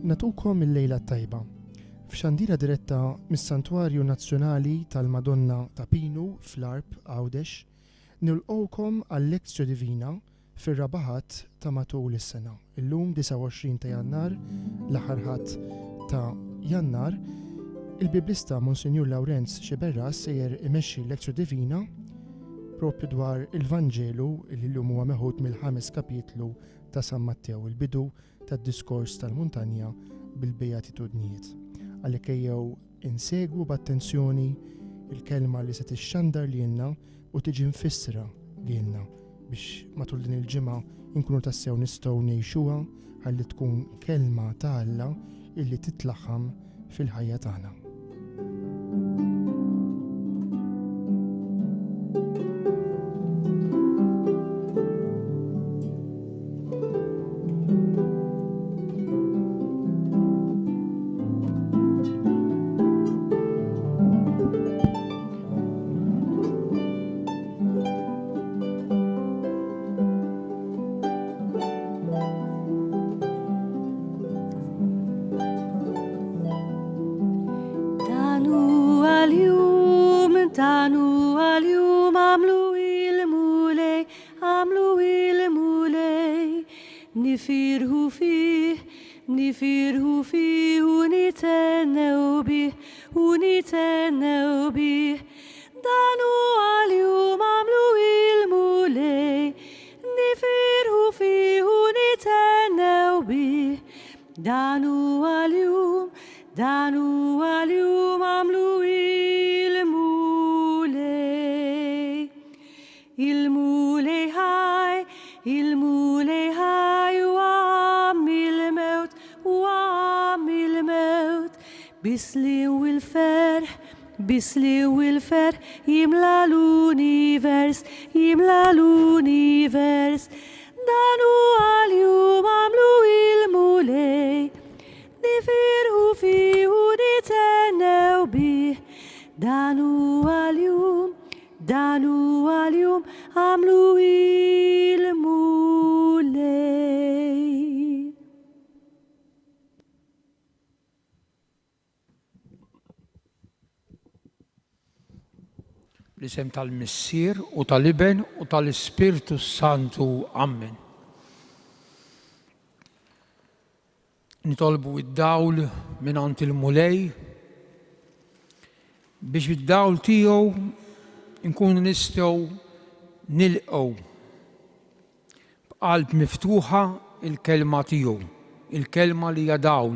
Natukom il-lejla tajba. F'xandira diretta mis-Santwarju Nazzjonali tal-Madonna ta' Pinu fl-Arb Għawdex, nilqgħukom għall-Lekzjo Divina fir-rabaħat ta' matul is-sena. Illum 29 ta' Jannar, l-aħħar ħadd ta' Jannar, il-Biblista Monsinjur Lawrenz Xiberras sejjer imexxi l-Lekzjo Divina propju dwar il-Vanġelu li llum huwa meħud mill-5 kapitlu ta' San Mattew, il-bidu tad-diskors tal-muntanja bil-Bejatitudnijiet. Għalhekk ejjew insegwu b'attenzjoni il-kelma li se tixxandar lilna u tiġi mfissra lilna biex matul din il-ġimgħa inkunu tassew nistgħu ngħixuha ħalli tkun kelma ta' Alla illi titlaħħam fil-ħajja tagħna. Nifirħu fih u nitennew bih, dan huwa l-jum għamlu il-mulej. Nifirħu fih u nitennew bih, dan huwa l-jum għamlu il-mulej. Il-mulej ħaj u għam il-mewt, bisli u il-ferħ jimla l-univers, dan huwa l-jum għamlu il-mulej. Nifirħu fih u nitennew bih, dan huwa l-jum għamlu il-mulej. L-isem tal-Missier u tal-Iben u tal-Ispirtu Santu. Amen. Nitolbu id-dawl minant il-mulej biex bid-dawl tiegħu nkunu nistgħu nilqgħu b'qalb miftuħa il-kelma tiegħu, il-kelma li hija dawl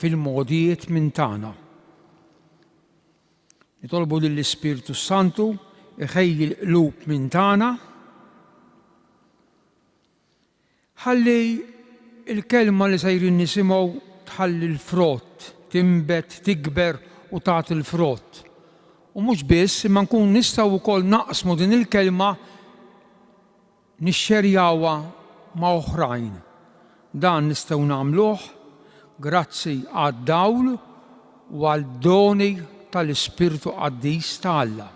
fil-modijiet minn tagħna. Nitolbu lill-Ispirtu Santu iħejji l-qlub minn tagħna ħalli il-kelma li sejrin nisimgħu tħalli l-frott, timbet, tikber u tagħti l-frott. U mhux biss imma nkun nistgħu wkoll naqsmu din il-kelma nixxerjawha ma' oħrajn. Dan nistgħu nagħmluh grazzi għad-dawl u għal-doni tal-Ispirtu Qaddis ta' Alla.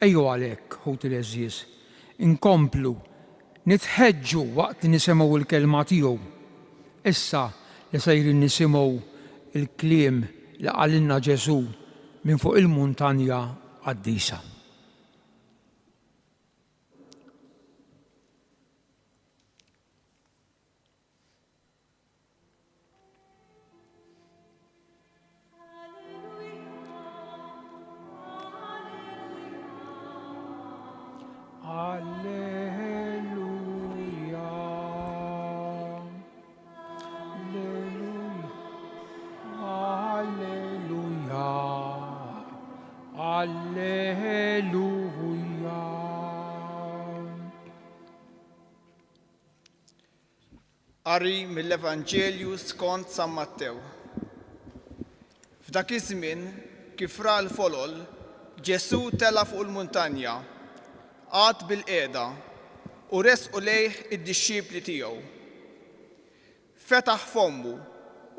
Ejju għalhekk, ħut il-eżjies, inkomplu nitħeġġu waqt li nisimgħu il-kelma tiegħu. Issa li sejrin nisimgħu il-kliem li qalilna Ġesu minn fuq il-muntanja qaddisa. Qari mill-Evanġelju skont San Mattew. F'dak iż-żmien kif ra l-folol, Ġesu tela fuq il-muntanja, qgħad bil-qiegħda u resqu lejh id-dixxipli tiegħu. Fetaħ fommu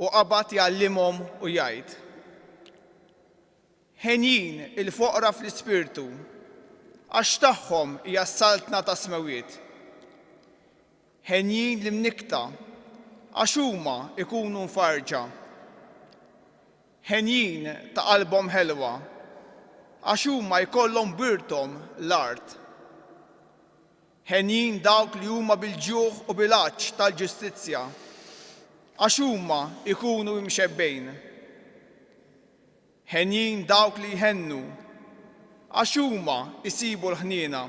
u qabad jgħallimhom u jgħid: Ħenjin il-foqra fl-ispirtu, għax tagħhom hija s-saltna ta' smewiet. Ħenjin l-imnikta, għax huma ikunu mfarġa. Ħenjin ta' qalbhom ħelwa, għax huma jkollhom birthom l-art. Ħenjin dawk li huma bil-ġuħ u bil-għaġġ tal-ġustizzja, għax huma ikunu mxebbejn. Ħenjin dawk li jħennu, għax huma jsibu l-ħniena.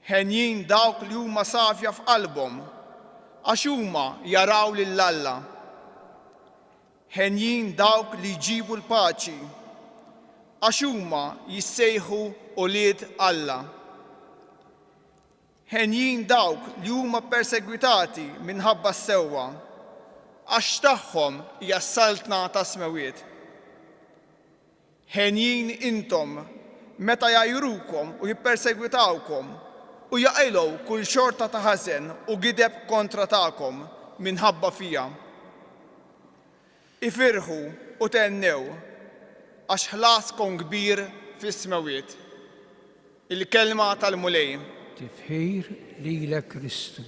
Ħenjin dawk li huma safja f'qalbhom, għax huma jaraw lill-Alla. Ħenjin dawk li jġibu l-paċi, għax huma jissejħu ulied Alla. Ħenjin dawk li huma persegwitati minħabba s-sewwa, għax tagħhom hija s-saltna ta' smewiet. Ħenjin intom meta jgħajrukom u jippersegwitawkom u jaqilgħu kull xorta ta' ħażen u gideb kontra tagħkom minħabba fija. Ifirħu u tennew għax ħlaskom kbir fis-smewiet. Il-kelma tal-mulej. Tifħir lilek Kristu.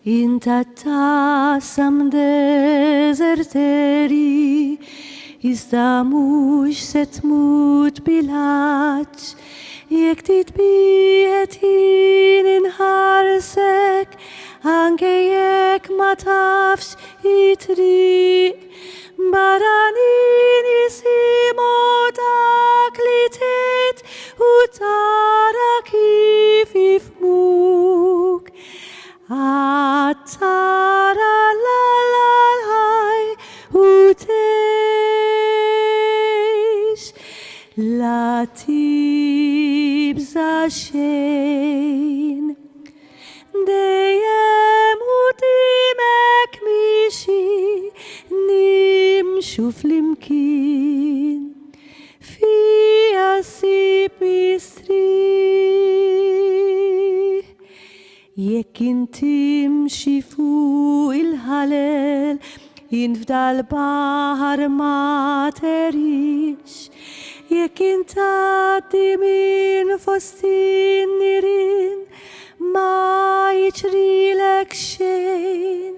In tassam deserteri, iżda mhux se tmut bil-ħaġġ, jekk titbieħed jien inħarsek, anke jekk ma tafx it-triq, barranin jisimgħu dak li tgħid u tara kif jifhmuk. Tara l-ħaj u teħx la tibża xejn. Dejjem qudiemek mixi nimxu flimkien fija ssib mistrieħ. Jekk intimxi fuq il-ħalel, jinfda l-baħar ma terix. Jekk intgħaddi minn fost in-nirien, ma jiġrilek xejn.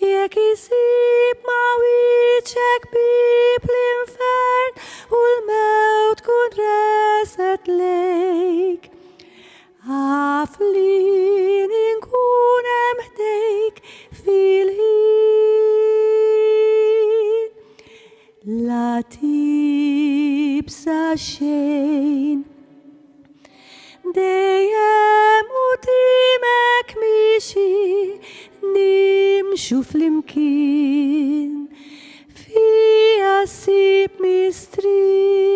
Jekk isib ma' wiċċek bib l-infern u l-mewt tkun reset lejk. Għaf li nkun hemm ħdejk fil-ħin, la tibża xejn. Dejjem qudiemek mixi nimxu flimkien fija ssib mistrieħ.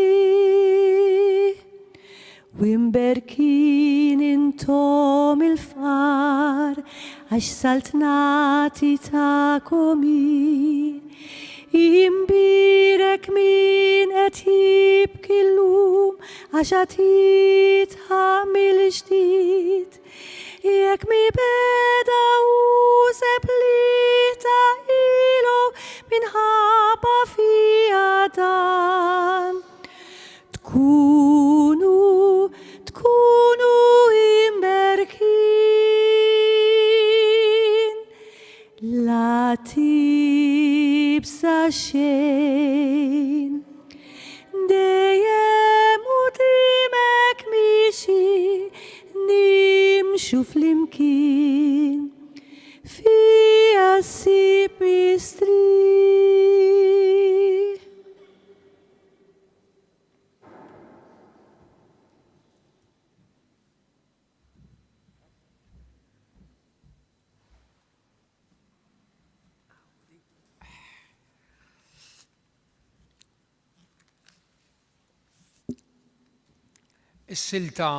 Wimberkin intom il-far, għax saltnati ta'kom jimbirek min qed jibki llum, għax qed jitħammil ġdid. Jekk mi beda u seplita ilu minħabba fija dan. Tkunu imberkin, la tibża xejn. Dejjem jgħixu flimkien fija ssib mistrieħ. Is-silta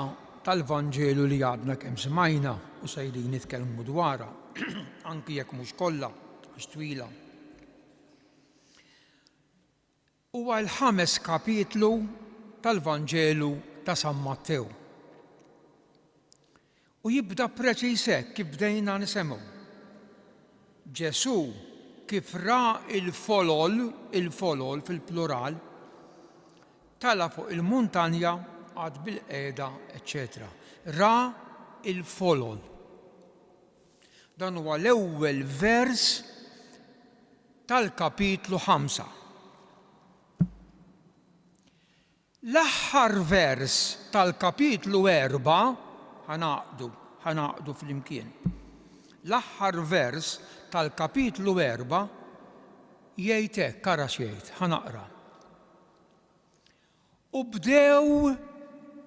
tal-Vanġelu li għadna kemm smajna u sejrin nitkellmu dwarha, anki jekk mhux kollha għax twila. Huwa l-5 kapitlu tal-Vanġelu ta' San Mattew. U jibda preċiż hekk kif bdejna nisemgħu. Ġesù kif ra il-folol fil-plural tala fuq il-muntanja għad bil-qeda, etc. Ra il-folol. Dan huwa l-ewwel vers tal-kapitlu 5. L-aħħar vers tal-kapitlu 4 ħanaqdu fl-imkien. L-aħħar vers tal-kapitlu 4 jgħid hekk kara xejn, ħanaqra. U bdew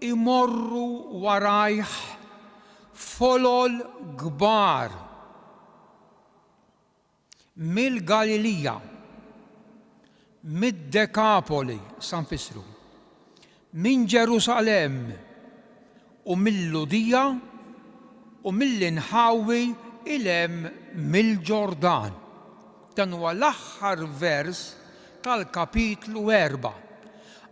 imorru warajh folol kbar mill-Galilija, mid-Dekapoli, sanfissru, minn Ġerusalem u mill-Ludija u mill-inħawi ilem mill-Ġordan. Dan huwa l-aħħar vers tal-kapitlu 4.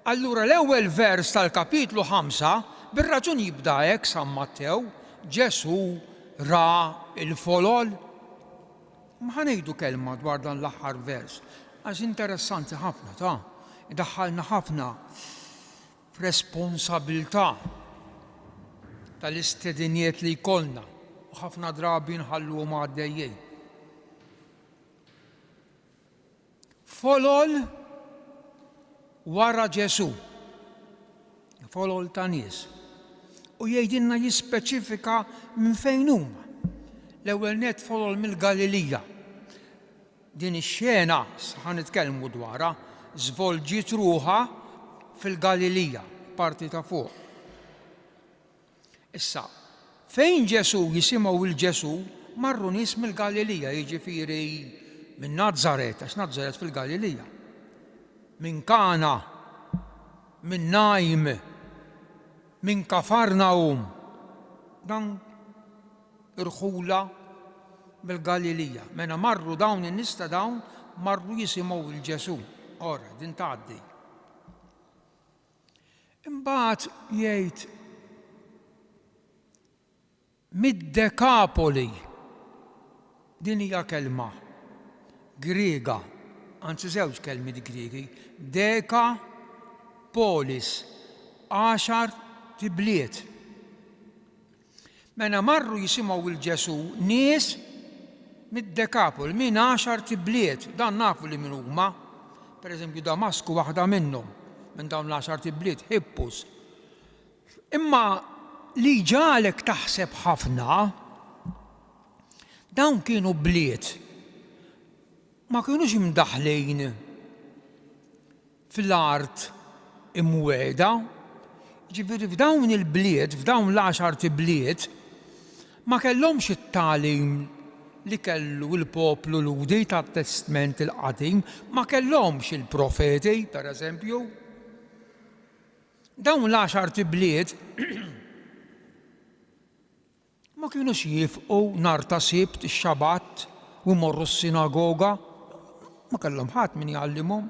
Allura l-ewwel vers tal-kapitlu 5 bir-raġun jibda hekk San Mattew, Ġesù ra il-folol. Ma ħanejdu kelma dwar dan l-aħħar vers, għax interessanti ħafna ta' idaħħalna ħafna f'responsabilità tal-istedinijiet li jkollna u ħafna drabi nħalluhom għaddejjin. Folol wara Ġesù, folol ta' nies. U jgħidilna jispeċifika minn fejn huma. L-ewwel net folol mill-Galilija. Din ix-xena ħa nitkellmu dwarha żvolġiet ruħha fil-Galilija, parti ta' fuq. Issa, fejn Ġesù jisimgħu il-Ġesù marru nies mill-Galilija, jiġifieri minn Nażaret, għax Nażaret fil-Galilija. Min Kana, min Najm, min Kafarnaum, dan irħula bil-Galilija. Mena marru dawn in-nies ta' dawn marru jisimgħu il-Ġesù. Ora, din tgħaddi. Imbagħad jgħid mid-Dekapoli. Din hija kelma Griega, anzi żewġ kelmiet Griegi, Deka Polis, 10 tibliet. Mena marru jisimgħu il-Ġesù nies mid-Dekapoli, minn 10 tibliet, dan nafu li min huma. Pereżempju Damasku waħda minnhom, minn dawn l-10 tibliet, Hippus. Imma li ġalek taħseb ħafna, dawn kienu bliet. Ma kienux imdaħlejn fil-art imweda, ġifieri f'dawn il-bliet, f'dawn l-10 tibliet, ma kellhomx it-tagħlim li kellu l-poplu ludi tat-Testament il-qadim, ma kellhomx il-profeti, pereżempju. Dawn l-10 tibliet ma kienux jifqu nhar ta' Sibt, ix-Xabatt u jmorru s-sinagoga. Ma kellhom ħadd min jgħallimhom.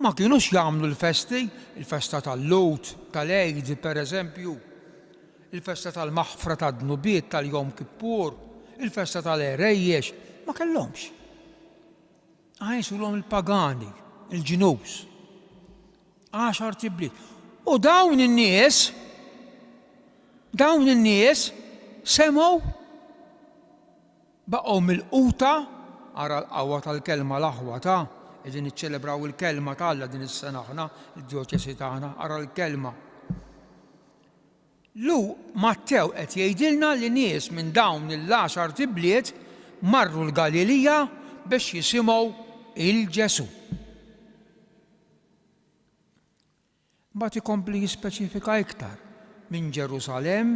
Ma kienux jagħmlu l-festi, il-festa tal-Lut, tal-Eid pereżempju, il-festa tal-Maħfra tad-Dnubiet tal-Jom Kippur, il-festa tal-Erejjex, ma kellhomx. Għajsulhom il-pagani, il-ġinus. 10 tibliet. U dawn in-nies semgħu baqgħu mill-quta ara l-qawwa tal-kelma l-aħwa ta' qegħdin niċċelebraw il-kelma ta' Alla din is-sena aħna, id-dijoċesi tagħna, ara l-kelma. Mattew qed jgħidilna li nies minn dawn il-10 tibliet marru l-Galilija biex jisimgħu il-Ġesu. Mbagħad ikompli jispeċifika iktar minn Ġerusalemm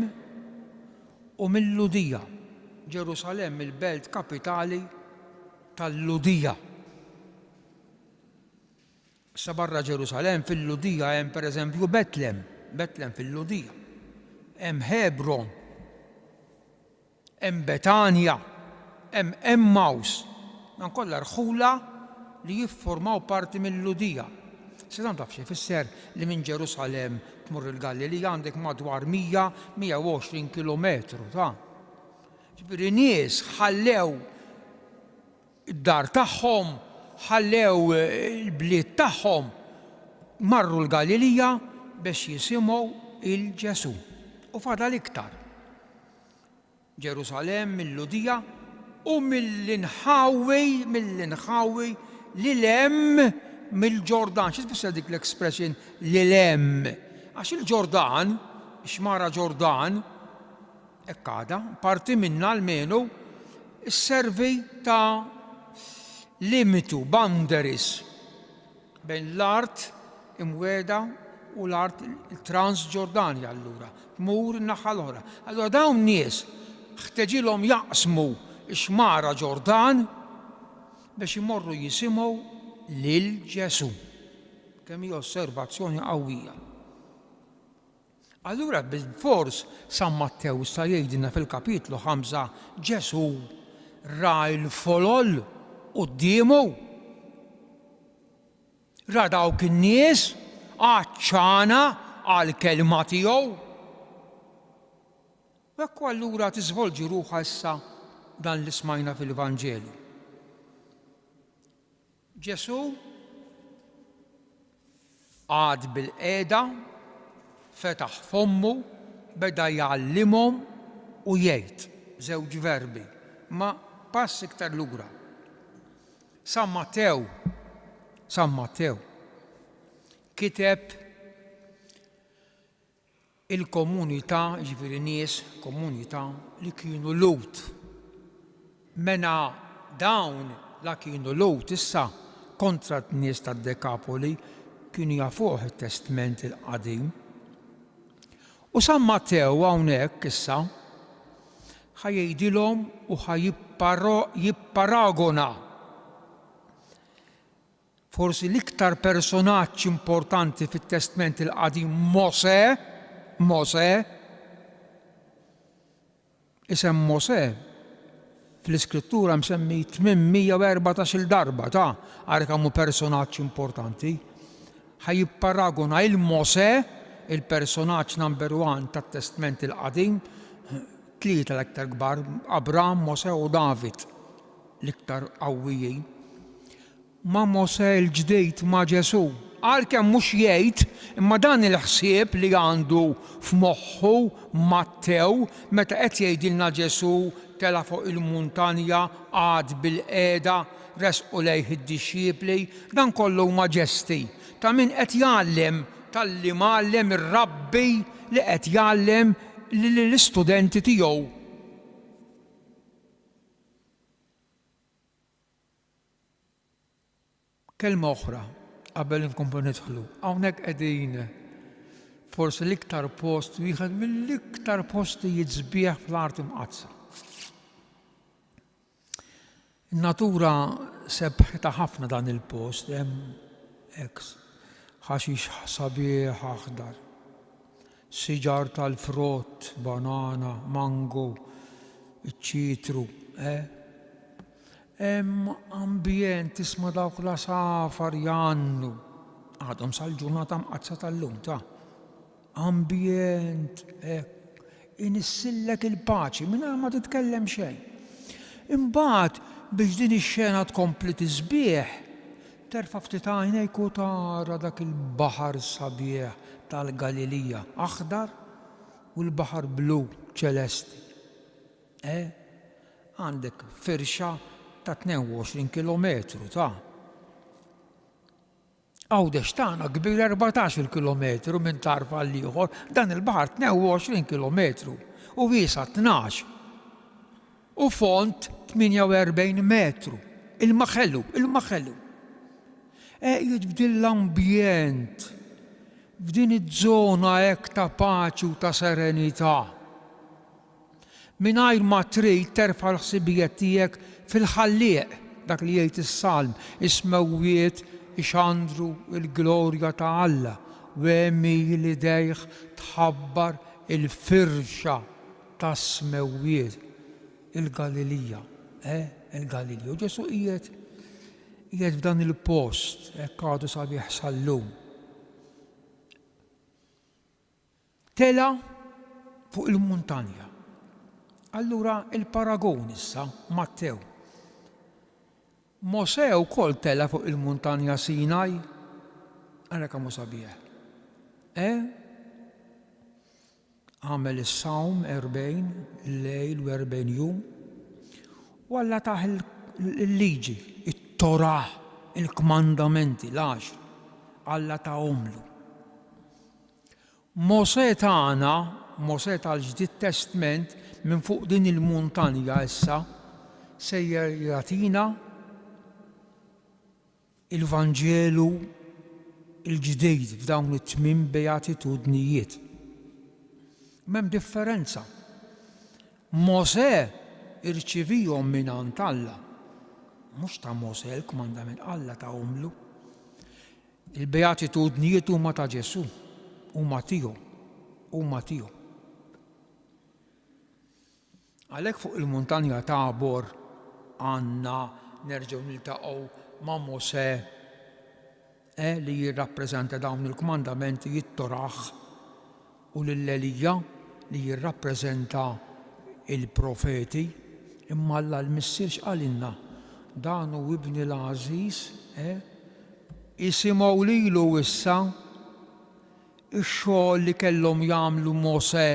u mill-Ludija. Ġerusalemm il-belt kapitali tal-Ludija. Sa barra Ġerusalemm fil-Ludija hemm pereżempju Betlem fil-Ludija. Hemm Hebron, hemm Betania, hemm Emmaus. Dan kollha rħula li jiffurmaw parti mill-Ludija. Se dan taf xi jfisser li minn Ġerusalemm tmur il-Galilija għandek madwar 100-120 kilometru, ta'. Ġifieri nies ħallew id-dar tagħhom, ħallew il-bliet tagħhom, marru l-Galilija biex jisimgħu il-Ġesu. U fadal iktar. Ġerusalemm mill-Ludija u mill-inħawi l-hemm mill-Ġordan. Xi tfisser dik l-expression l-hemm? Għax il-Ġordan, xmara Ġordan, hekk għada, parti minnha almenu is-servi ta' limitu, boundaries bejn l-art imweda u l-art il-Transġordanja allura. Tmur in-naħa l-oħra. Allura dawn nies ħteġilhom jaqsmu xmara Ġordan biex imorru jisimgħu lil Ġesu. Kemm hija osservazzjoni qawwija. Allura bil-fors San Mattew sa jgħidilna fil-kapitlu 5 Ġesu ra l-folol qudiemu. Ra dawk in-nies għaċċana għall-kelma tiegħu. Ekku allura tiżvolġi ruħha issa dan li smajna fil-Evanġelu. Ġesu għad bil-qiegħda, fetaħ fommu, beda jgħallimhom u jgħid żewġ verbi, ma pass iktar lura. San Mattew kiteb il-komunità, ġifieri nies, komunità li kienu Lut. Mena dawn la kienu Lut issa kontra n-nies tad-Dekapoli kienu jafuh it-Testament il-Qadim. U San Mattew hawnhekk issa ħajjgħidilhom u jipparagona forsi l-iktar personaġġ importanti fit-Testament il-Qadim Mosè, isem Mosè fl-Iskrittura msemmi 814 darba ta' għarek għamu personaġġ importanti. Ħajjipparagona il-Mosè, il-personaġġ number 1 tat-Testament il-Qadim, 3 l-iktar kbar, Abraham, Mosè u David, l-iktar qawwijin. Ma Mosè il-ġdejt ma Ġesu. Għalkemm mhux jgħid, imma dan il-ħsieb li għandu f'moħħu Mattew meta qed jgħidilna Ġesu tela fuq il-muntanja għad bil-qiegħda resqu lejh id-dixxiepli, dan kollu huma ġesti ta' min qed jgħallem tal-li mgħallem ir-rabbi li qed jgħallem lill-istudenti tiegħu. Kelma oħra, qabel nkomplu nidħlu, hawnhekk qegħdin forsi l-iktar post wieħed mill-iktar postijiet sbieħ fl-art imqazza. In-natura sebħita ħafna dan il-post, hemm hekk ħaxix sabiħ aħdar, siġar tal-frott, banana, mango, iċ-ċitru, Hemm ambjent isma' dawk l-asafar jannu. Għadhom sal-ġurnata mqazza tal-lum ta' ambjent inissillek il-paċi mingħajr ma titkellem xejn. Imbagħad biex din ix-xena tkompli tisbieħ, terfa' ftit għajnejk u tara dak il-baħar sabiħ tal-Galilija aħdar u l-baħar blu ċelesti. Għandek firxa ta' 22 kilometru ta'. Għawdex tagħna kbir 14 kilometru minn tarfa l-ieħor, dan il-baħar 22 kilometru u wiesa 12. U font 48 metru. Il-maħellu. F'din l-ambjent, f'din iż-żona hekk ta' paċi u ta' serenità. Mingħajr ma trid terfa' l-ħsibijiet tiegħek fil-ħallieq, dak li jgħid is-salm, is-smewwiet ixandru il-glorja ta' Alla, u hemm li dejh tħabbar il-firxa ta' smewwiet il-Galilija. Il-Galilija. U Ġesu qiegħed f'dan il-post, hekk għadu sabiħ sal-lum. Tela fuq il-muntanja. Allura il-paragon issa, Mattew. Mosè wkoll tela fuq il-muntanja Sinaj, għara kemm hu sabiħ. Għamel is-sawm 40 lejl u 40 jum, u Alla taħ il-liġi, it-Torah, il-kmandamenti, l-10, Alla ta'homlu. Mosè tagħna, Mosè tal-Ġdid Testament, minn fuq din il-muntanja issa se jagħtina il-Vanġelu il-ġdid f'dawn it-8 beatitudnijiet. M'hemm differenza. Mosè irċivihom mingħand Alla. Mhux ta' Mosè il-kmandament, Alla ta'homlu. Il-beatitudnijiet huma ta' Ġesu, huma tiegħu. Għalhekk fuq il-muntanja Tabor għandna nerġgħu niltaqgħu ma' Mosè li jirrappreżenta dawn il-kmandamenti jittoraħ u l-Elija li jirrappreżenta il-profeti, imma Alla l-Missier x'qalilna dan hu ibni l-Għażiż isimgħu lilu issa ix-xogħol li kellhom jagħmlu Mosè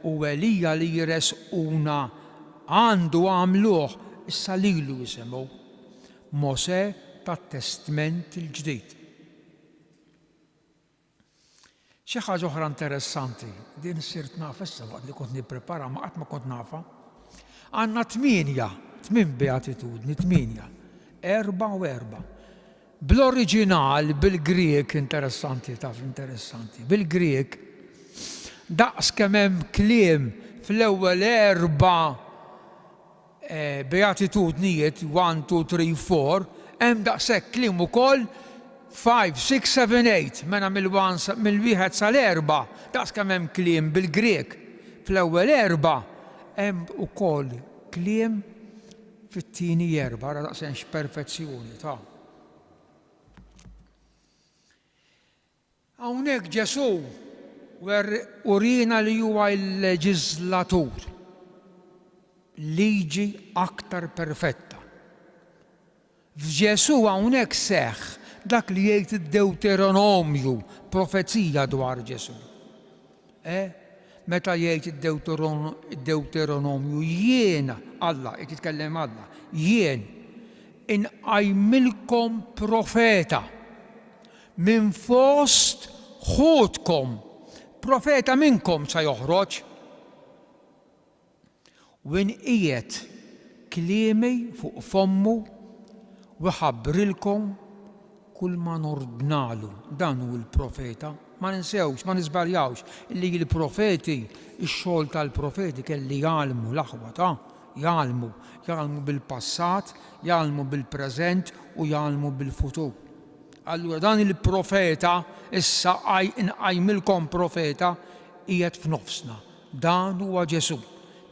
u Elija li jresquna għandu għamluh issa lilu jisimgħu Mosè tat-Testament il-Ġdid. Xi ħaġa oħra interessanti, din sirt naf issa waqt li kont nipprepara ma qatt ma kont nafa. Għandna 8 beatitudni, 8, 4 u 4. Bl-oriġinal, bil-Griek, interessanti, bil-Griek, daqs kemm hemm kliem fl-ewwel 4 beatitudnijiet 1, 2, 3, 4, hemm daqshekk kliem ukoll 5, 6, 7, 8, mela mill-1 sal-4, daqs kemm hemm kliem bil-Griek fl-ewwel 4, hemm ukoll kliem fit-tieni 4, ara daqshekk x'perfezzjoni ta'. Hawnhekk Ġesu urina li huwa l-leġislatur, liġi aktar perfetta. F'Ġesu hawnhekk seħħ dak li jgħid id-Deuteronomju, profezija dwar Ġesu. Meta jgħid id-Deuteronomju jiena Alla, qed jitkellem Alla, jien inqajmilkom profeta minn fost ħudkom, profeta minnkom sa joħroġ. U inqiegħed kliemi fuq fommu u ħabbrilkom kull ma nordnalu. Dan hu l-profeta. Ma ninsewx, ma nisbaljawx illi l-profeti, ix-xogħol tal-profeti kelli jgħalmu l-aħwa ta' jgħalmu bil-passat, jgħalmu bil-preżent u jgħalmu bil-futur. Allura dan il-profeta issa inqajmilkom profeta qiegħed f'nofsna. Dan huwa Ġesu.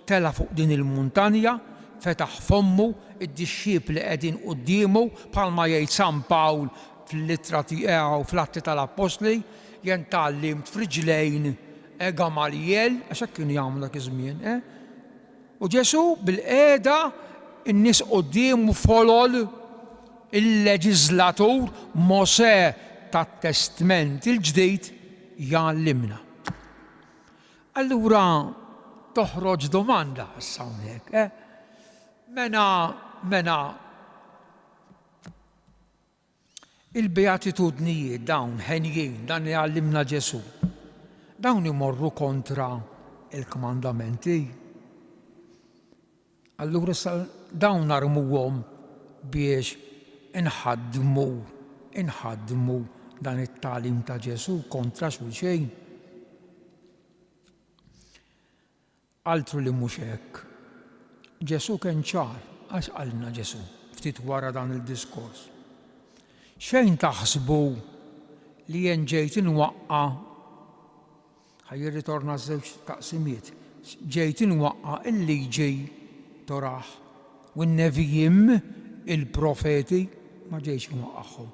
Tela fuq din il-muntanja, fetaħ fommu, id-dixxiepli qegħdin qudiemu bħalma jgħid San Pawl fil-littra tiegħu fl-Atti tal-Apostli, jien tallimt f'riġlejn Gamaliel, għax hekk kienu jagħmlu dak iż-żmien. U Ġesu bil-qiegħda in-nies qudiemu folol il-leġislatur Mosè tat-Testament il-Ġdid jgħallimna. Allura toħroġ domanda issa hawnhekk. Mena Il-beatitudnijiet dawn ħenjin dan li għallimna Ġesu, dawn imorru kontra il-komandamenti. Allura dawn narmuhom biex inħaddmu dan it-tagħlim ta' Ġesu kontra xulxejn. Altru li mhux hekk. Ġesu kien ċar għax qalna Ġesu ftit wara dan il-diskors. Xejn taħsbu li jien ġejt inwaqqa ħajjirritorna żewġ taqsimiet. Ġejt inwaqqa il-liġi toraħ u n-nevijim il-profeti ma ġejx inwaqqahom.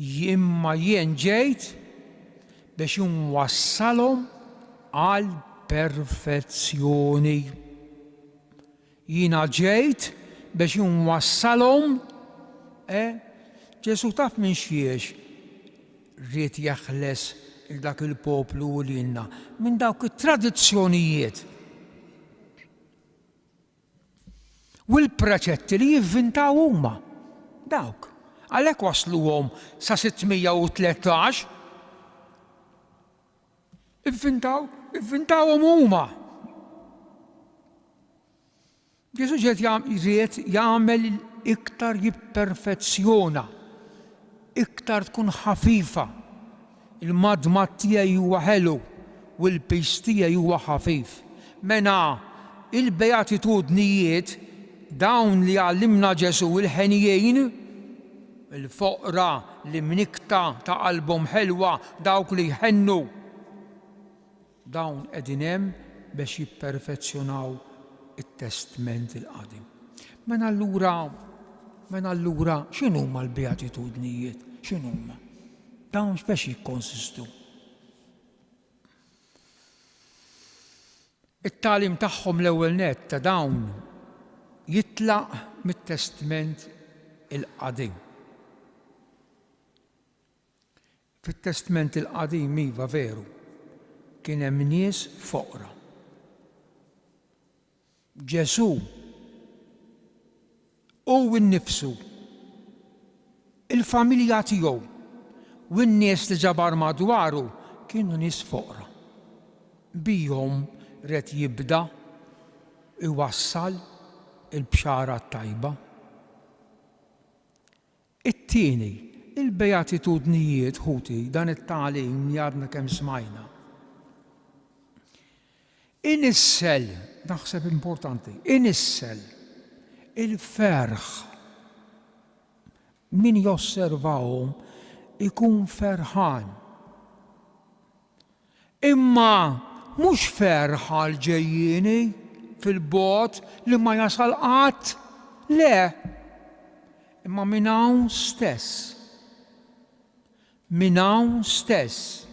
Imma jien ġejt biex inwassalhom għal perfezzjoni. Jiena ġejt biex inwassalhom, Ġesu taf minn xiex rrid jaħles il-dak il-poplu u lilna minn dawk it-tradizzjonijiet. U l-preċetti li jivvintaw huma dawk. Għalhekk wasluhom sa 613. Ivvintawhom huma. Ġesu ġiet jagħmel iktar jipperfezzjona, iktar tkun ħafifa. Il-madmat tiegħi huwa ħelu u l-pis tiegħi huwa ħafif. Mena il-beatitudnijiet dawn li għallimna Ġesu il-ħenjejn, il-foqra li mnikta ta' qalbhom ħelwa dawk li jħennu, dawn qegħdin hemm biex jipperfezzjonaw it-Testament il-qadim. Mena allura x'inhuma l-beatitudnijiet? X'inhuma? Dawn biex jikkonsistu. It-tagħlim tagħhom l-ewwel nett ta' dawn jitlaq mit-Testament il-qadim. Fit-Testament il-qadim iva veru kien hemm nies foqra. Ġesu u nnifsu il-familja tiegħu u n-nies li ġabar madwaru kienu nies foqra. Bihom red jibda iwassal il-bxara tajba. It-tieni, il-beatitudnijiet ħuti dan it-tagħlim li għadna kemm smajna. Inissel, naħseb importanti, inissel il-ferħ min josservawhom ikun ferħan. Imma mhux ferħa l-ġejjieni fil-bogħod li ma jasal qatt, le, imma minn hawn stess. Minn hawn stess.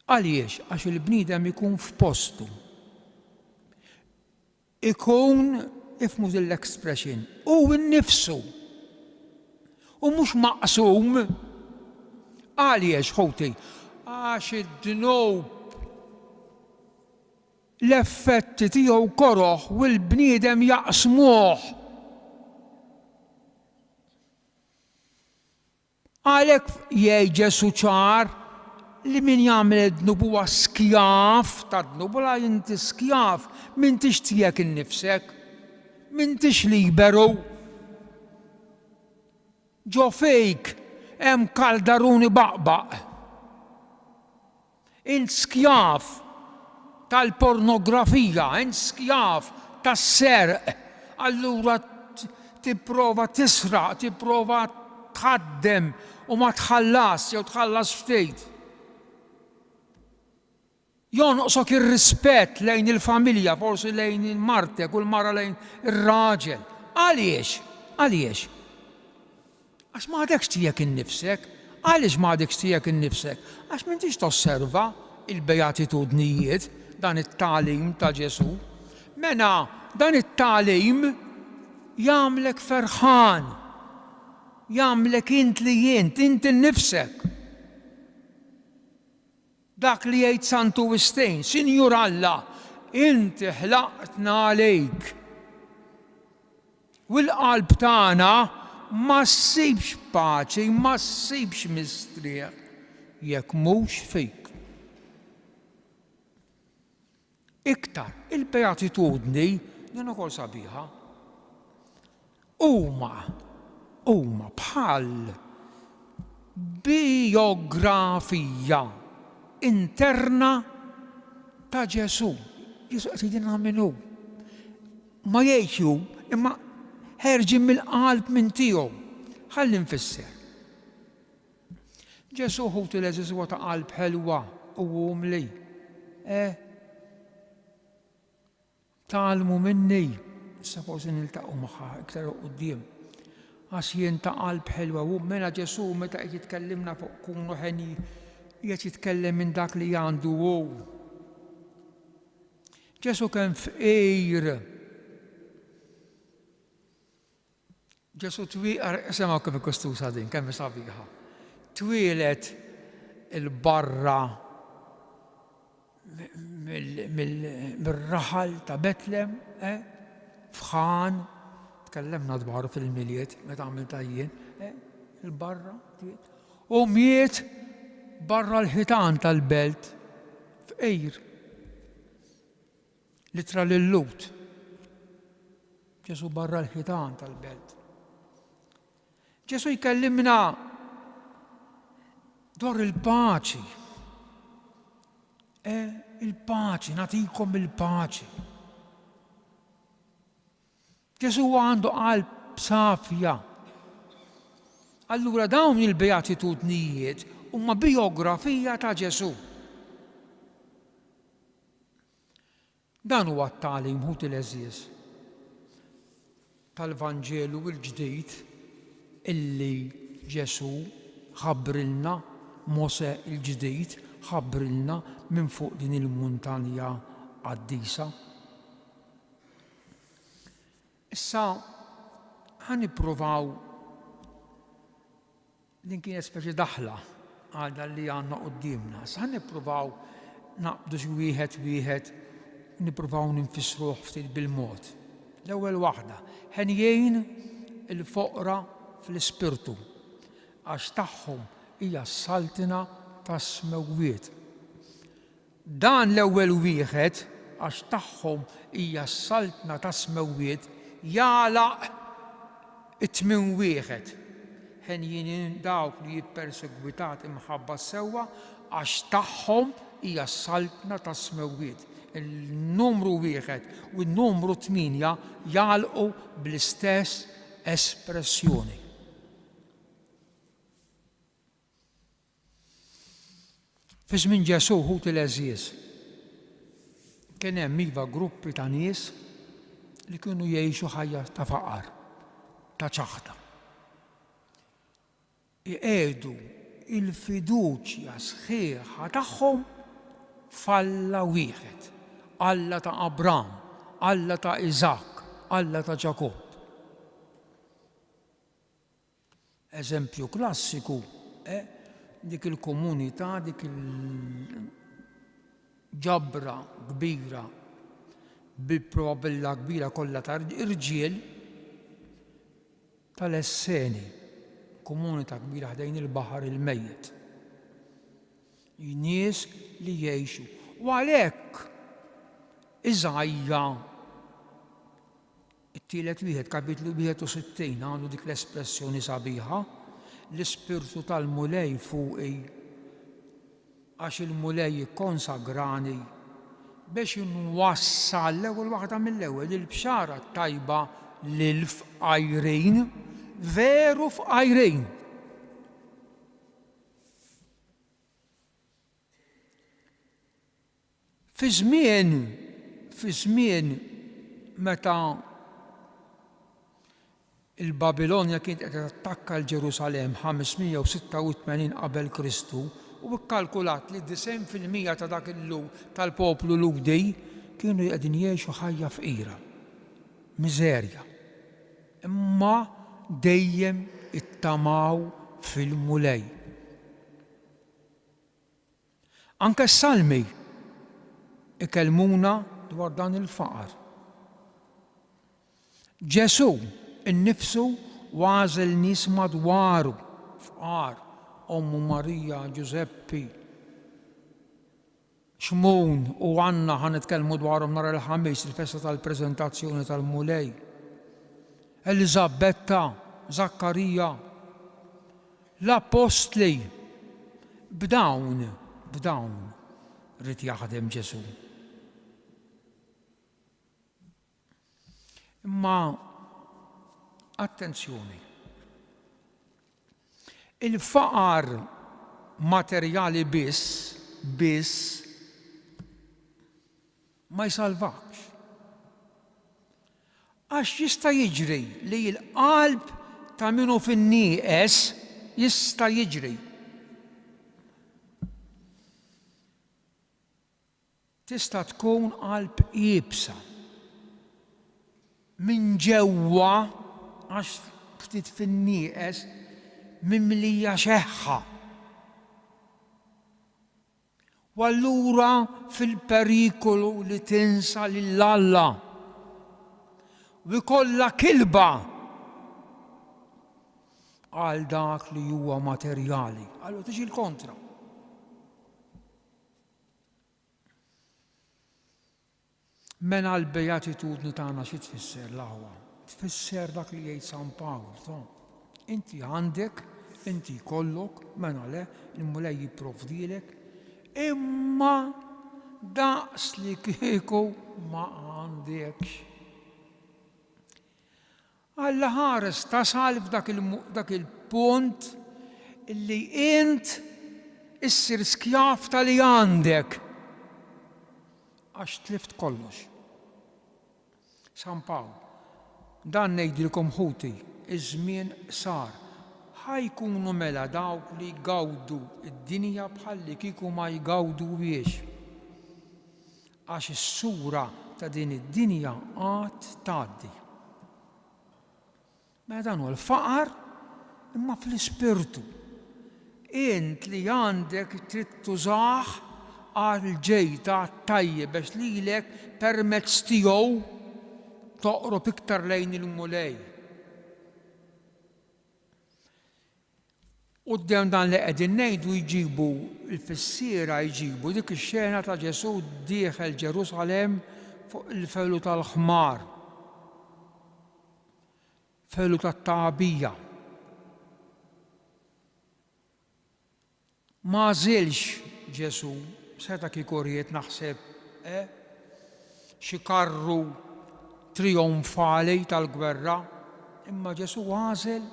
Għaliex, għax il-bniedem ikun f'postu. Ikun, ifmu l-expression, u nnifsu. U mhux maqsum. Għaliex, ħoti, għax id-dnub l-effetti tiegħu koroħ u l-bniedem jaqsmuh. Għalhekk jgħid Ġesu ċar li min jagħmel id-dnub huwa skjaf tad-dnub, la inti skjaf, m'intix tiegħek innifsek, m'intix liberu. Ġo fejk hemm kaldaruni baqbaq. Int skjaf tal-pornografija, int skjaf tas-serq, allura tipprova tisraq, tipprova tħaddem u ma tħallas jew tħallas ftit. Jonqsok ir-rispett lejn il-familja, forsi lejn il-martek u l-mara lejn ir-raġel. Għaliex? Għaliex? Għax m'għadekx tiegħek innifsek. Għaliex m'għadekx tiegħek innifsek? Għax m'intix tosserva il-beatitudnijiet dan it-tagħlim ta' Ġesu. Mena dan it-tagħlim jagħmlek ferħan. Jagħmlek int li int innifsek. Dak li jgħid Sant Augustine, Sinjur Alla, inti ħlaqtna għalejk. U l-qalb tagħna ma ssibx paċi, ma ssibx mistrieħ jekk mhux fik. Iktar il-beatitudni din ukoll sabiħa. Huma bħal biografija interna ta' Ġesu. Ġesu qed jgħidilna minnu. Ma jgħidxu imma ħerġin mill-qalb minn tiegħu. Ħalli nfisser. Ġesu ħut il-eżiż huwa ta' qalb ħelwa u umli. Talmu minni, issa forsi niltaqgħu magħha iktar quddiem. Għax jien ta' qalb ħelwa u mela Ġesu meta qed jitkellimna fuq kunu ħeni qed jitkellem minn dak li għandu hu. Ġesu kien fqir. Ġesu semgħu kif ikostusa din, kemm sabiħa. Twieled il-barra mill-raħal ta' Betlem, fħan, tkellemna dwaru fil-miliet, meta għamilta jien, il-barra, u miet barra l-ħitan tal-belt f'qejr. Litra l-lut. Ġesu barra l-ħitan tal-belt. Ġesu jkellimna dwar il-paċi. Il-paċi, natikom il-paċi. Ġesu għandu qalb safja. Allura dawn il-beatitudnijiet huma biografija ta' Ġesu. Dan huwa t-tagħlim ħut il-eżiż tal-Vanġelu l-ġdid illi Ġesu ħabbrilna, Mose il-ġdid ħabbrilna minn fuq din il-muntanja qaddisa. Issa ħanippruvaw din kienet speċi daħla għal li għandna qudiemna. Issa ħanippruvaw naqbdu xi wieħed nippruvaw ninfissruh ftit bil-mod. L-ewwel waħda, ħenjejn il-foqra fl-ispirtu għax tagħhom hija s-saltina tas-smewwiet. Dan l-ewwel wieħed għax tagħhom hija s-saltina tas-smewwiet jagħlaq it-tmien wieħed. Ħenjin dawk li jippersegwitat imħabba sewwa għax tagħhom hija s-saltina tas-smewwiet. Il-numru wieħed u n-numru 8 jagħlqu bl-istess espressjoni. Fi żmien Ġesu ħut il-eżiż kien hemm iva gruppi ta' nies li kienu jgħixu ħajja ta' faqar, ta' ċaħda. Iqiegħdu il-fiduċja sħiħa tagħhom f'Alla wieħed, Alla ta' Abram, Alla ta' Iżak, Alla ta' Ġakob. Eżempju klassiku, dik il-komunità, dik il-ġabra kbira, bil-probabilità kbira kollha ta' irġiel tal-Esseni, komunità kbira ħdejn il-baħar il-mejjed. Nies li jgħixu. U għalhekk Iżajja it-tielet wieħed kapitlu 61 għandu dik l-espressjoni sabiħa, l-ispirtu tal-mulej fuqi għax il-mulej jikkonsagrani biex inwassal l-ewwel waħda mill-ewwel il-bxara tajba lil fqajrin, veru fqajrin. Fi żmien meta il-Babilonja kienet qed tattakka l-Ġerusalemm 586 qabel Kristu u kkalkulat li 90% ta' dak tal-poplu Ludi kienu qegħdin jgħixu ħajja fqira, miżerja. Imma dejjem ittamaw fil-mulej. Anke s-salmi ikellmuna dwar dan il-faqar. Ġesu innifsu għażel nies madwaru fqar, Ommu Marija, Giuseppi, Xmun u Anna ħanitkellmu dwarhom nhar il-ħamis, il-festa tal-preżentazzjoni tal-mulej. Elizabetta, Zakkarija, l-apostli, b'dawn rid jaħdem Ġesu. Imma attenzjoni, il-faqar materjali biss ma jsalvakx. Għax jista' jiġri li l-qalb ta' minu fin-nieqes jista' jiġri. Tista' tkun qalb qiebsa minn ġewwa għax ftit fin-nieqes mimlija xeħħa. U allura fil-perikolu li tinsa lill-Alla u jkollha kilba għal dak li huwa materjali. Allura tiġi l-kontra. Mena l-bejatitudni tagħna xi tfisser l-aħwa? Tfisser dak li jgħid San Pawl. Inti għandek, inti jkollok, mena le, il-mulej jipprovdilek, imma daqs li kieku ma għandekx. Alla ħares tasal f'dak il-punt illi int issir skjaf tal-li għandek għax tlift kollox. San Pawl, dan ngħidilkom ħuti, iż-żmien sar. Ħajkunu mela dawk li jgawdu id-dinja bħalli kieku ma jgawdu biex. Għax is-sura ta' din id-dinja għad tgħaddi. Mela dan hu l-faqar imma fl-ispirtu. Int li għandek trid tużah għal ġejta tajjeb biex lilek permezz tiegħu toqrob iktar lejn il-mulej. Quddiem dan li qegħdin ngħidu jġibu l-fissiera jġibu dik ix-xena ta' Ġesu dieħel Ġerusalemm fuq il-felu tal-ħmar, felu tat-tagħbija. Ma żilx Ġesu seta' kieku ried naħseb xi karru trionfali tal-gwerra, imma Ġesu għażel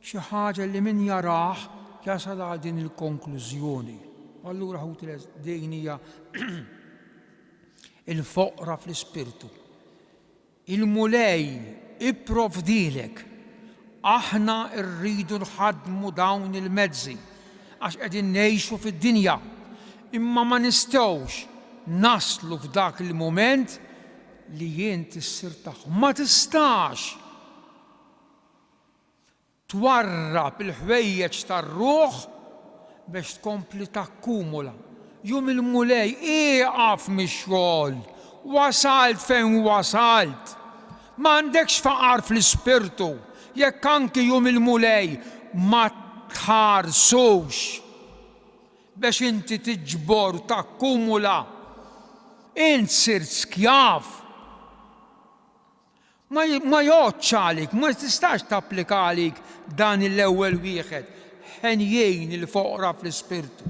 xi ħaġa li min jarah jasal għal din il-konklużjoni. Allura ħut din hija il-foqra fl-ispirtu. Il-mulej ipprovdilek, aħna rridu nħaddmu dawn il-mezzi għax qegħdin ngħixu fid-dinja, imma ma nistgħux naslu f'dak il-mument li jien tissir tagħhom. Ma tistax twarrab il-ħwejjeġ tar-ruħ biex tkompli takkumula. Jum il-mulej ieqaf mix-xogħol, wasalt fejn wasalt. M'għandekx faqar fl-ispirtu, jekk anki jum il-mulej ma tħarsux biex inti tiġbor takkumula. Int sirt skjaf. Ma joċċ għalik, ma tistax tapplika għalik dan l-ewwel wieħed, ħenjejn il-foqra fl-ispirtu.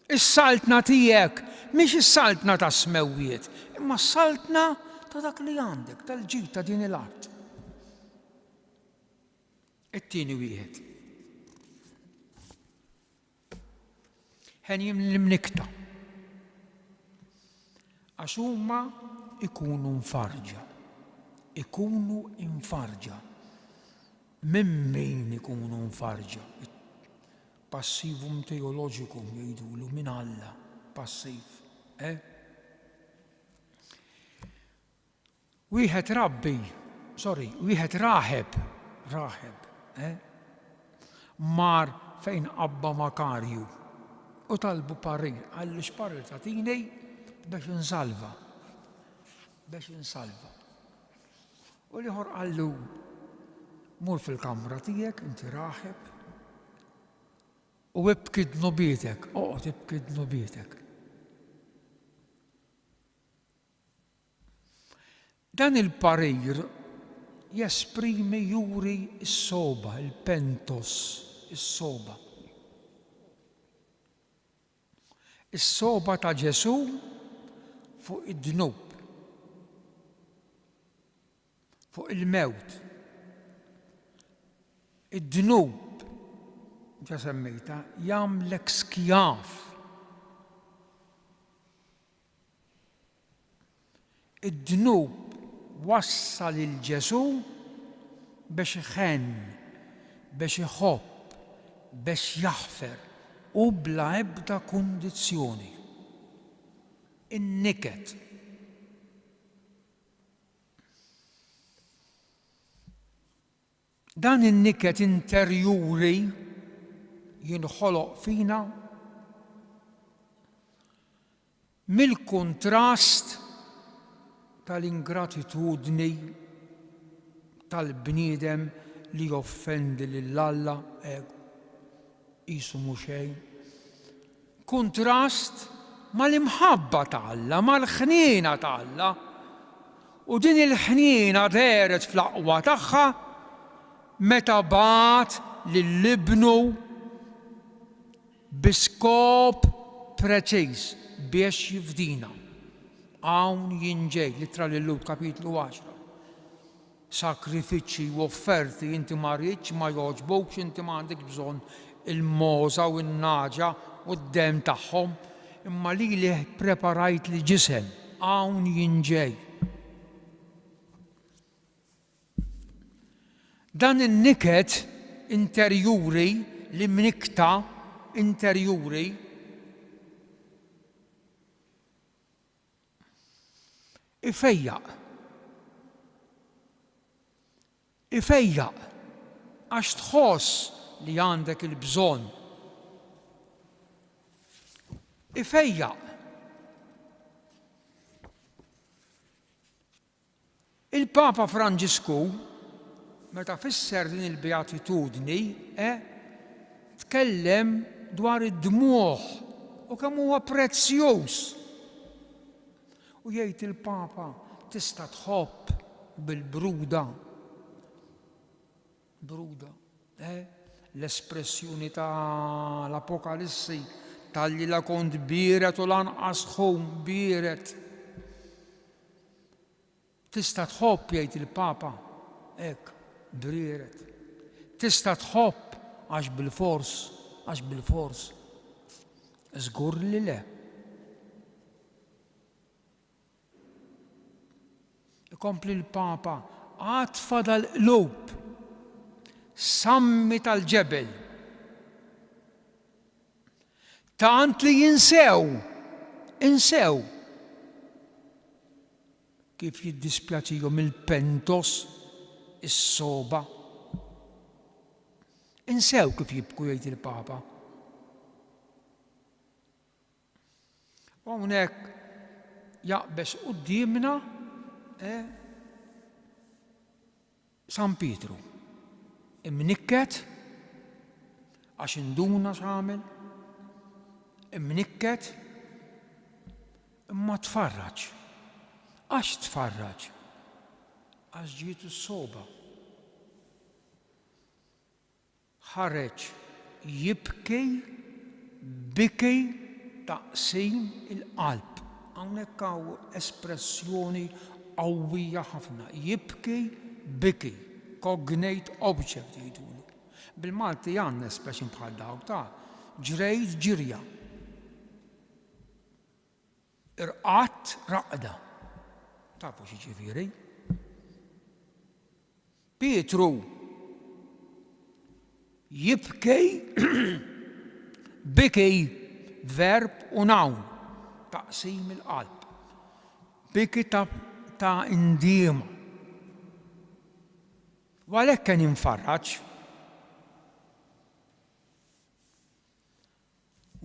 Is-saltna tiegħek mhix is-saltna ta' smewwiet, imma s-saltna ta' dak li għandek, tal-ġid ta' din il-art. It-tieni wieħed. Ħenjim l-imnikta. Għax huma ikunu mfarġa. Ikunu infarġa. Minn min ikunu infarġa? Passivum teoloġikum jgħidulu minn Alla, passiv. Wieħed raħeb, mar fejn Abba Makarju u talbu parir, għalli xparir ta' tinej biex insalva. U liħor għallu, mur fil-kamra tiegħek, inti raħeb, u ibki d-nobietek, oqgħod ibki d-nobietek. Dan il-parir jesprimi juri s-soba, il-pentos, is-soba. Is-soba ta' Ġesu fuq id-dnub, fuq il-mewt. Id-dnub, ġa semmejta, jagħmlek skjaf. Id-dnub wassal il-Ġesu biex iħenn, biex iħobb, biex jaħfer u bla ebda kundizzjoni. In-niket. Dan in-niket interjuri jinħoloq fina mill-kontrast tal-ingratitudni tal-bniedem li joffendi lill-Alla, qisu mhu xejn. Kontrast mal-imħabba ta' Alla, mal-ħniena ta' Alla. U din il-ħniena deret fl-aqwa tagħha meta bat lill-ibnu biskop preċiż biex jifdina. Hawn jinġej, litra l-Lut kapitlu 10. Sakrifiċċji u offerti inti ma rridx, ma jogħġbokx, inti m'għandek bżonn il-moża u n-naġa u d-dem tagħhom, imma li preparajt li ġisem, hawn jinġej. Dan in-niket interjuri, l-imnikta interjuri, ifejjaq għax tħoss li għandek il-bżonn. Ifejjaq. Il-Papa Franġisku meta fisser din il-beatitudni tkellem dwar id-dmuħ u kemm huwa prezzjuż. U jgħid il-Papa tista' tħobb bil-bruda. Bruda, l-espressjoni tal-Apokalissi tal-li la kont biret u lanqas ħum biret. Tista' tħobb jgħid il-Papa, biret. Tista' tħobb għax bil-fors. Żgur li le. Ikompli l-Papa, għad fadal qlub, sammi tal-ġebel. Tant li jinsew kif jiddispjaċihom il-pentos, is-soba. Insew kif jibku jgħid il-Papa. U hawnhekk jaqbes qudiemna San Pietru. Imnikket għax induna x'għamel, imnikket imma tfarraġ. Għax tfarraġ? Għax ġiet is-soba. Ħareġ jibki biki taqsim il-qalb. Hawnhekk hawn espressjoni qawwija ħafna. Jibki biki. Cognate object jgħidulu. Bil-Malti għandna espression bħal dawk ta' ġrejt ġirja. Irqatt raqda. Tafu xi ġifieri? Pietru jibkej bikej verb u nawn taqsim il-qalb. Biki ta' indiema. U għalhekk kien jinfarraġ.